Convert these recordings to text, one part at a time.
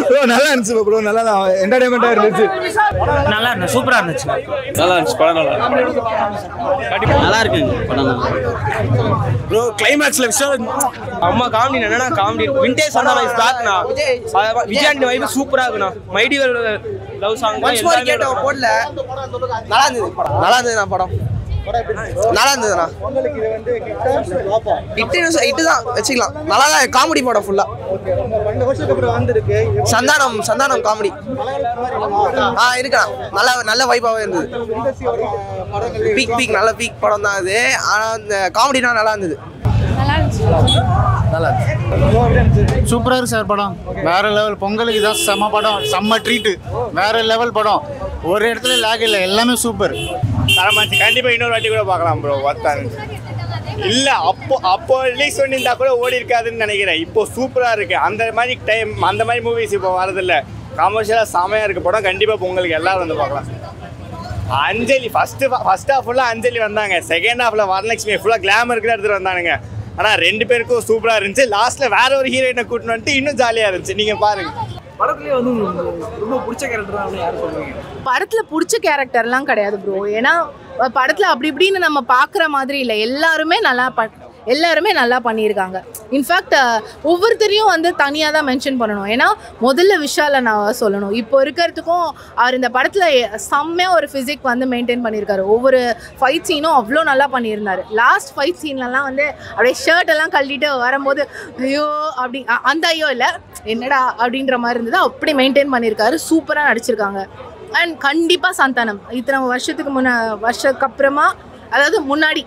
Bro நல்லா இருந்துச்சு bro, நல்லா தான் என்டர்டைன்மெண்டா இருந்துச்சு. நல்லா இருந்துச்சு, சூப்பரா இருந்துச்சு. நல்லா இருந்துச்சு படம், நல்லா இருக்குங்க படம். ப்ரோ கிளைமேக்ஸ்ல விஷயம் அம்மா காமெடி என்னன்னா காமெடி விண்டேஜ் சந்தானம் இஸ் பேக்னா. விஜயாண்டி வைப் சூப்பரா இருக்குண்ணா. மைடிவல் லவ் சாங் கேட்ட போடல. நல்லா இருந்தது படம், நல்லா இருந்ததுண்ணா படம், நல்லா இருந்ததுண்ணா. இட்டு தான் வச்சுக்கலாம். நல்லா தான் காமெடி படம் ஃபுல்லா. சந்தானம் காமெடி இருக்கா, நல்ல வைப்பாவே இருந்தது. பீக் நல்ல பீக் படம் தான் அது. ஆனா அந்த காமெடினா நல்லா இருந்தது. சூப்பரா இருக்கு சார் படம், வேற லெவல். பொங்கலுக்கு தான் செம்ம படம், செம்ம ட்ரீட்டு, வேற லெவல் படம். ஒரு இடத்துல லேக் இல்லை, எல்லாமே சூப்பர். தரமாச்சு. கண்டிப்பா இன்னொரு வாட்டி கூட பார்க்கலாம் ப்ரோ, ஒர்த்தான். இல்ல அப்போ ரிலீஸ் பண்ணியிருந்தா கூட ஓடி இருக்காதுன்னு நினைக்கிறேன். இப்போ சூப்பரா இருக்கு. அந்த மாதிரி மூவிஸ் இப்போ வரதில்ல. கமர்ஷியலா செமையா இருக்கு படம். கண்டிப்பா பொங்கலுக்கு எல்லாரும் வந்து பார்க்கலாம். அஞ்சலி ஃபர்ஸ்ட் ஹாஃப் ஃபுல்லா அஞ்சலி வந்தாங்க, செகண்ட் ஹாஃப்ல வரலட்சுமி ஃபுல்லா கிளாமருக்கு எடுத்துட்டு வந்தானுங்க. ஆனா ரெண்டு பேருக்கும் சூப்பரா இருந்துச்சு. லாஸ்ட்ல வேற ஒரு ஹீரோயினை கூட்டிட்டு வந்துட்டு இன்னும் ஜாலியா இருந்துச்சு. நீங்க பாருங்க. படத்துலயே வந்து ரொம்ப பிடிச்ச கேரக்டர் யார் சொல்லுவீங்க? படத்துல பிடிச்ச கேரக்டர்லாம் கிடையாது ப்ரோ. ஏன்னா படத்துல அப்படி இப்படின்னு நம்ம பார்க்குற மாதிரி இல்லை, எல்லாருமே நல்லா பண்ணியிருக்காங்க. இன்ஃபேக்ட் ஒவ்வொருத்தரையும் வந்து தனியாக தான் மென்ஷன் பண்ணணும். ஏன்னா முதல்ல விஷாலை நான் சொல்லணும். இப்போ இருக்கிறதுக்கும் அவர் இந்த படத்தில் செம்மையாக ஒரு ஃபிசிக் வந்து மெயின்டைன் பண்ணியிருக்காரு. ஒவ்வொரு ஃபைட் சீனும் அவ்வளோ நல்லா பண்ணியிருந்தார். லாஸ்ட் ஃபைட் சீன்லலாம் வந்து அப்படியே ஷர்ட் எல்லாம் கழட்டிட்டு வரும்போது ஐயோ அப்படி அந்த ஐயோ இல்லை என்னடா அப்படின்ற மாதிரி இருந்தது. அப்படி மெயின்டைன் பண்ணியிருக்காரு. சூப்பராக நடிச்சிருக்காங்க. அண்ட் கண்டிப்பாக சந்தானம் இத்தனை வருஷத்துக்கு அப்புறமா, அதாவது முன்னாடி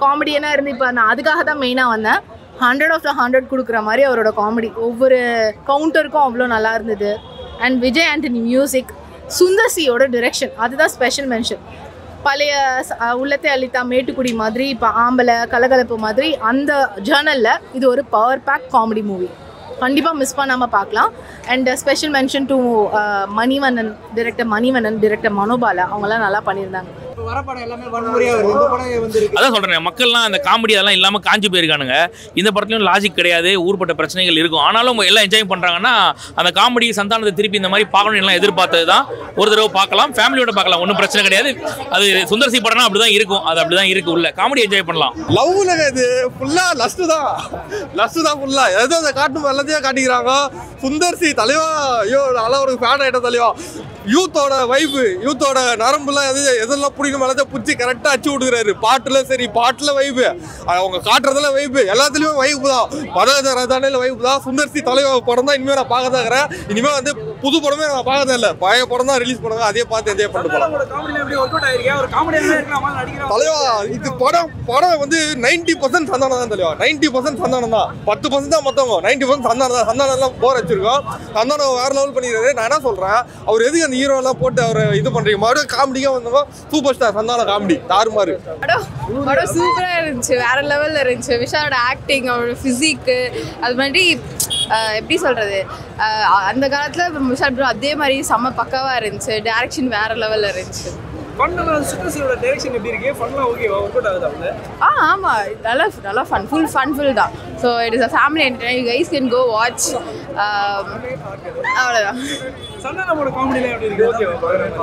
காமெடியனாக இருந்து இப்போ நான் அதுக்காக தான் மெயினாக வந்தேன். 100/100 கொடுக்குற மாதிரி அவரோட காமெடி ஒவ்வொரு கவுண்டருக்கும் அவ்வளோ நல்லா இருந்தது. அண்ட் விஜய் ஆண்டனி மியூசிக், சுந்தர்சியோட டிரெக்ஷன் அதுதான் ஸ்பெஷல் மென்ஷன். பழைய உள்ளத்தை அளித்தா மேட்டுக்குடி மாதிரி, இப்போ ஆம்பளை கலகலப்பு மாதிரி அந்த ஜேர்னலில் இது ஒரு பவர் பேக் காமெடி மூவி. கண்டிப்பாக மிஸ் பண்ணாமல் பார்க்கலாம். And special mention to Manivannan, director Manobala, அவங்களாம் நல்லா பண்ணியிருந்தாங்க. அதான் சொல்றேன், மக்கள்லாம் அந்த காமெடி அதெல்லாம் இல்லாம காஞ்சி போயிருக்கானுங்க. இந்த படத்துலயும் லாஜிக் கிடையாது, ஊர்பட்ட பிரச்சனைகள் இருக்கும். ஆனாலும் எல்லாம் என்ஜாய் பண்றாங்கன்னா அந்த காமெடி சந்தானத்தை திருப்பி இந்த மாதிரி பார்க்கணும் எல்லாம் எதிர்பார்த்தது தான். ஒரு தடவை பார்க்கலாம், ஃபேமிலியோட பார்க்கலாம், ஒன்றும் பிரச்சனை கிடையாது. அது சுந்தர்சி படம்னா அப்படிதான் இருக்கும், அது அப்படிதான் இருக்கு. உள்ள காமெடி என்ஜாய் பண்ணலாம். லவ்ல இது ஃபுல்லா லஸ்ட் தான் ஃபுல்லா ஏதோ அதை காட்டும் எல்லாத்தையும் காட்டிக்கிறாங்க. சுந்தர்சி தலைவா, ஐயோ நல்லா ஒரு ஃபேன் ஆயிட்ட தலைவா. யூத்தோட வைப்பு, யூத்தோட நரம்புலாம் எதெல்லாம் பிடிக்கும் எல்லாத்தையும் பிடிச்சி கரெக்டாக அச்சு விட்டுக்கிறாரு. பாட்டில் வைப்பு, அவங்க காட்டுறதுல வைப்பு, எல்லாத்துலேயுமே வைப்பு தான். மதராஜானில் வைப்பு தான். சுந்தர்சி தலைவர் படம் தான் இனிமேல் நான் பார்க்க தான் இருக்கிறேன். இனிமேல் வந்து புது படமே நான் பார்க்கறதே இல்லை, பழைய படம் தான் ரிலீஸ் பண்ணுவாங்க, அதே பார்த்து என்ஜாய் பண்ணிட்டு போகலாம். தலைவா இது படம் வந்து 90% சந்தானம் தான் தலைவா. 90% சந்தானம் தான், 10% தான் மற்றவங்க. 90% சந்தானம் தான். சந்தானம் போர் வச்சிருக்கோம். சந்தானம் வேற லெவல் பண்ணிடுறாரு. நான் என்ன சொல்றேன், அவர் எதுக்கு அந்த ஹீரோ எல்லாம் போட்டு அவர் இது பண்றீங்க? மறுபடியும் காமெடியா வந்தவங்க சூப்பர் ஸ்டார் சந்தானம் காமெடி தாறுமாறு. படம் சூப்பரா இருந்துச்சு, வேற லெவல்ல இருந்துச்சு. விஷாலோட ஆக்டிங், அவரோட பிசிக்கு, அது மாதிரி எப்படி சொல்றது, அந்த காலத்துல விஷால் ப்ரோ அதே மாதிரி செம்ம பக்காவா இருந்துச்சு. டைரக்ஷன் வேற லெவல்ல இருந்துச்சு. சுந்தர்சியோட டைரக்ஷன் எப்படி இருக்கு? ஃபன்னா ஓகேவா? ஒர்க் அவுட் ஆகுதா அவங்கள? ஆமா, நல்லா ஃபுல் தான். So it is a family entertainer. You guys can go watch. அவ்வளோதான். சந்தானமோட காமெடிலாம் எப்படி இருக்கு?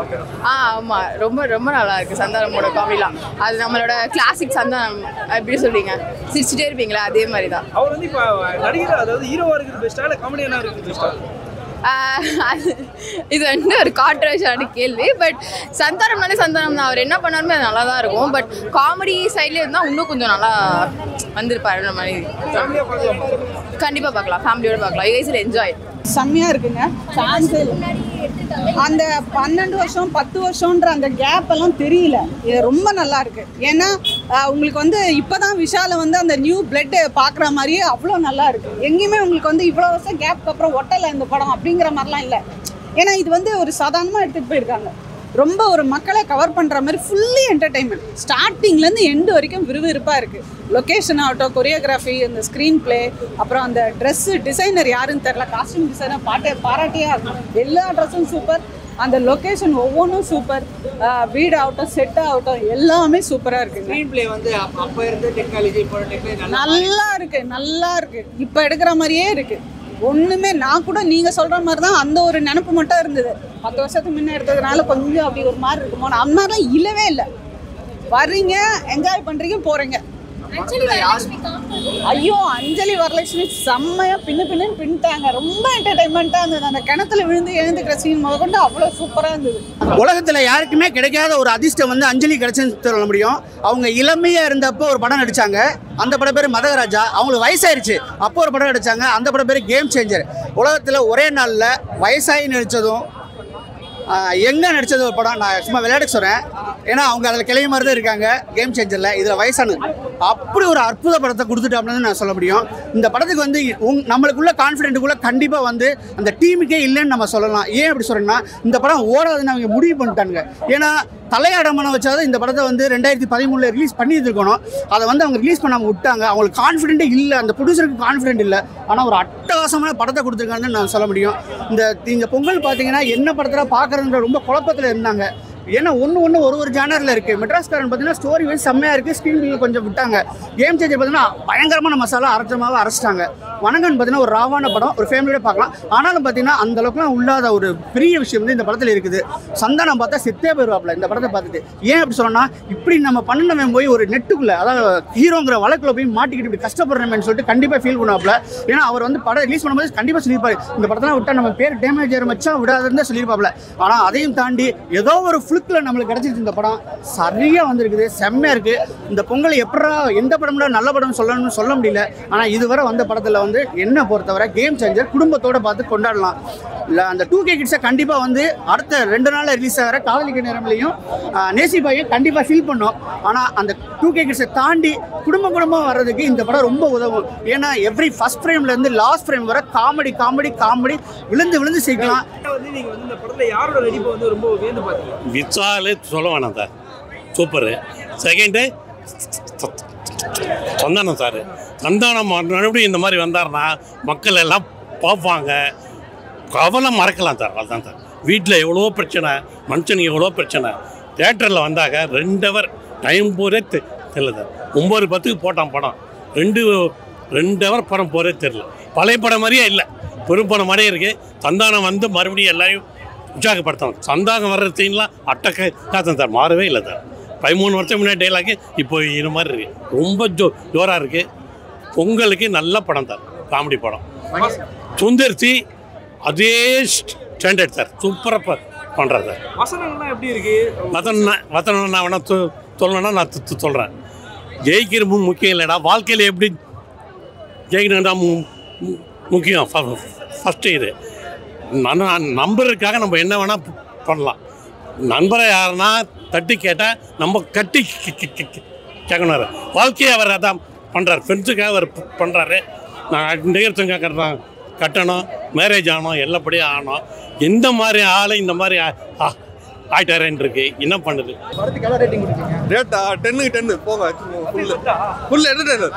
ஓகேவா? ஆமா, ரொம்ப நல்லா இருக்கு சந்தானமோட காமெடிலாம். அது நம்மளோட கிளாசிக் சந்தானம். எப்படி சொல்றீங்க, சிரிச்சுட்டே இருப்பீங்களா, அதே மாதிரி தான். அவர் வந்து இப்போ நடிகர், அதாவது ஹீரோவா இருக்குது பெஸ்ட்டா இல்லை காமெடியனா இருக்குது பெஸ்ட்டா? இது வந்து ஒரு கான்ட்ரவர்ஷியலான கேள்வி. பட் சந்தானம்னாலே சந்தானம் தான். அவர் என்ன பண்ணாலுமே அது நல்லா தான் இருக்கும். பட் காமெடி சைட்லேயே இருந்தால் இன்னும் கொஞ்சம் நல்லா வந்திருப்பாரு. அந்த மாதிரி கண்டிப்பாக பார்க்கலாம், ஃபேமிலியோட பார்க்கலாம். You guys will enjoy. செம்மையாக இருக்குங்க. சான்ஸே இல்லை. அந்த 12 வருஷம் 10 வருஷம்ன்ற அந்த கேப் எல்லாம் தெரியல. இது ரொம்ப நல்லா இருக்கு. ஏன்னா உங்களுக்கு வந்து இப்போதான் விஷால வந்து அந்த நியூ பிளட் பார்க்குற மாதிரியே அவ்வளோ நல்லா இருக்கு. எங்கேயுமே உங்களுக்கு வந்து இவ்வளோ வருஷம் கேப்க்கு அப்புறம் ஒட்டலை இந்த படம் அப்படிங்கிற மாதிரிலாம் இல்லை. ஏன்னா இது வந்து ஒரு சாதாரணமாக எடுத்துகிட்டு போயிருக்காங்க. ரொம்ப ஒரு மக்களை கவர் பண்ணுற மாதிரி ஃபுல்லி என்டர்டெயின்மெண்ட். ஸ்டார்டிங்லேருந்து எண்டு வரைக்கும் விறுவிறுப்பாக இருக்குது. லொக்கேஷன் ஆகட்டும், கொரியோகிராஃபி, அந்த ஸ்க்ரீன் பிளே, அப்புறம் அந்த ட்ரெஸ்ஸு டிசைனர் யாருன்னு தெரில, காஸ்டியூம் டிசைனர் பாராட்டியே ஆகும். எல்லா ட்ரெஸ்ஸும் சூப்பர். அந்த லொக்கேஷன் ஒவ்வொன்றும் சூப்பர். வீடு ஆகட்டும், செட் ஆகட்டும், எல்லாமே சூப்பராக இருக்குது. ஸ்க்ரீன் பிளே வந்து அப்போ இருந்த டெக்னாலஜி இப்போ டெக்னாலஜி நல்லா இருக்குது. இப்போ எடுக்கிற மாதிரியே இருக்குது. ஒன்றுமே நான் கூட நீங்கள் சொல்கிற மாதிரி தான் அந்த ஒரு நினப்பு மட்டும் இருந்தது. 10 வருஷத்துக்கு முன்னே எடுத்ததுனால கொஞ்சம் அப்படி ஒரு மாதிரி இருக்குமோ, அந்த மாதிரிலாம் இல்லவே இல்லை. வர்றீங்க, என்ஜாய் பண்ணுறீங்க, போகிறீங்க. ஐயோ, அஞ்சலி வரலட்சுமி செம்மையா பின்னு பின்ட்டாங்க. ரொம்ப என்டர்டைன்மெண்ட்டாக இருந்தது. அந்த கிணத்துல விழுந்து எழுந்துக்கிற சீன் முத கொண்டு அவ்வளோ சூப்பராக இருந்தது. உலகத்தில் யாருக்குமே கிடைக்காத ஒரு அதிர்ஷ்டம் வந்து அஞ்சலி கிடைச்சுன்னு சொல்ல முடியும். அவங்க இளமையாக இருந்தப்போ ஒரு படம் நடித்தாங்க, அந்த படம் பேர் மதகராஜா. அவங்களுக்கு வயசாயிருச்சு, அப்போ ஒரு படம் நடித்தாங்க, அந்த படம் பேர் கேம் சேஞ்சர். உலகத்தில் ஒரே நாளில் வயசாகி நடித்ததும் எங்கே நடித்தது ஒரு படம். நான் சும்மா விளையாட்டுக்கு சொல்கிறேன், ஏன்னா அவங்க அதில் கிளை மாதிரி தான் இருக்காங்க கேம் சேஞ்சரில். இதில் வயசானது அப்படி ஒரு அற்புத படத்தை கொடுத்துட்டு அப்படின்னு நான் சொல்ல முடியும். இந்த படத்துக்கு வந்து நம்மளுக்குள்ள கான்ஃபிடென்ட்டுக்குள்ளே கண்டிப்பாக வந்து அந்த டீமுக்கே இல்லைன்னு நம்ம சொல்லலாம். ஏன் அப்படி சொல்கிறேன்னா, இந்த படம் ஓடாதுன்னு அவங்க முடிவு பண்ணிட்டாங்க. ஏன்னா தலையாடமான வச்சாவது இந்த படத்தை வந்து 2013 ரிலீஸ் பண்ணியிருக்கணும். அதை வந்து அவங்க ரிலீஸ் பண்ணாமல் விட்டாங்க. அவங்களுக்கு கான்ஃபிடென்ட்டே இல்லை, அந்த ப்ரொடியூசருக்கு கான்ஃபிடென்ட் இல்லை. ஆனால் ஒரு அட்டகாசமான படத்தை கொடுத்துருக்காங்கன்னு நான் சொல்ல முடியும். இந்த பொங்கல் பார்த்தீங்கன்னா என்ன படத்தில் பார்க்குறதுன்ற ரொம்ப குழப்பத்தில் இருந்தாங்க. ஏன்னா ஒரு ஜானரில் இருக்குது. மெட்ராஸ்காரன் பார்த்தீங்கன்னா ஸ்டோரி வைஸ் செம்மையாக இருக்குது, ஸ்க்ரீன் கொஞ்சம் விட்டாங்க. கேம் சேஞ்சர் பார்த்தீங்கன்னா பயங்கரமான மசாலா அரைச்சிட்டாங்க. வணங்கன் பார்த்தீங்கன்னா ஒரு ராவான படம், ஒரு ஃபேமிலியோட பார்க்கலாம். ஆனாலும் பார்த்தீங்கன்னா அந்த அளவுக்குலாம் உள்ளாத ஒரு பெரிய விஷயம் வந்து இந்த படத்தில் இருக்குது. சந்தானம் பார்த்தா செத்தே போயிடுவாப்பில் இந்த படத்தை பார்த்துட்டு. ஏன் அப்படி சொல்லணும்னா, இப்படி நம்ம பண்ணணும் போய் ஒரு நெட்டுக்குள்ளே, அதாவது ஹீரோங்கிற வழக்கில் போய் மாட்டிக்கிட்டு இப்படி கஷ்டப்படுறேன்னு சொல்லிட்டு கண்டிப்பாக ஃபீல் பண்ணுவாப்பில். ஏன்னா அவர் வந்து படம் ரிலீஸ் பண்ணும்போது கண்டிப்பாக சொல்லியிருப்பாரு, இந்த படத்தெல்லாம் விட்டால் நம்ம பேர் டேமேஜ் ஆகிற மச்சா விடாதுன்னு சொல்லியிருப்பாப்பில். ஆனால் அதையும் தாண்டி ஏதோ ஒரு ஃப்ளிக்கில் நம்மளுக்கு கிடச்சிட்டு இந்த படம் சரியாக வந்திருக்குது, செம்மையாக இருக்குது. இந்த பொங்கலை எப்படா எந்த படம்ல நல்ல படம் சொல்லணும்னு சொல்ல முடியல. ஆனால் இதுவரை வந்த படத்தில் வந்து என்ன பொறுத்தவரை கேம் சேஞ்சர் குடும்பத்தோடு பார்த்து கொண்டாடலாம். இல்லை அந்த 2K கிட்ஸை கண்டிப்பாக வந்து அடுத்த 2 நாளில் ரிலீஸ் ஆகிற காதலிக்க நேரம்லையும் நேசிபாயும் கண்டிப்பாக ஃபீல் பண்ணோம். ஆனால் அந்த 2K கிட்ஸை தாண்டி குடும்பமாக வர்றதுக்கு இந்த படம் ரொம்ப உதவும். ஏன்னா எவ்ரி ஃபர்ஸ்ட் ஃப்ரேம்லேருந்து லாஸ்ட் ஃப்ரேம் வர காமெடி விழுந்து சேர்க்கலாம். விசாலே சொல்ல வேணாம் sir, super. Second Santhanam sir. Santhanam மறுபடியும் இந்த மாதிரி வந்தார்னா மக்கள் எல்லாம் பார்ப்பாங்க, கவலை மறக்கலாம் சார். அதுதான் சார், வீட்டில் எவ்வளோ பிரச்சனை, மனுஷனுக்கு எவ்வளோ பிரச்சனை. தேட்டரில் வந்தாங்க 2 ஹவர் டைம் போகிறே தெரியல சார். 9:10 போட்டான் படம், 2 ஹவர் படம் போகிறே தெரியல. பழைய படம் மாதிரியே இல்லை, பெரும் படம் மாதிரியே இருக்குது. சந்தானம் வந்து மறுபடியும் எல்லாரையும் உற்சாகப்படுத்தணும். சந்தானம் வர்ற சீன்லாம் காத்தம் சார், மாறவே இல்லை சார். 13 வருஷம் முன்னாடி டைலாக்கு இப்போ இது மாதிரி இருக்குது, ரொம்ப ஜோராக இருக்குது. பொங்கலுக்கு நல்ல படம் சார், காமெடி படம். சுந்தர்சி அதே ஸ்டாண்டர்ட் சார், சூப்பராக பண்ணுறாரு சார். வசனம்லாம் எப்படி இருக்கு? வசனம் நான் வேணா சொல்லணும்னா நான் சொல்கிறேன். ஜெயிக்கிற முக்கியம் இல்லைடா, வாழ்க்கையில் எப்படி ஜெயிக்கணும்டா முக்கியம். ஃபஸ்ட்டு இது நம்பருக்காக நம்ம என்ன வேணால் பண்ணலாம். நண்பரை யாருன்னா தட்டி கேட்டால் நம்ம கட்டி கேட்கணும். வாழ்க்கையை அவர் அதான் பண்ணுறாரு, ஃப்ரெண்ட்ஸுக்காக அவர் பண்ணுறாரு. நான் நிகழ்ச்சிக்காக கட்டணும், மேரேஜ் ஆகணும், எல்லாப்படியும் ஆகணும். எந்த மாதிரி ஆளை இந்த மாதிரி ஆயிட்டாரேன்னு இருக்கு, என்ன பண்ணுது. ரேட்டா 10க்கு 10 போங்க, ஃபுல் 10.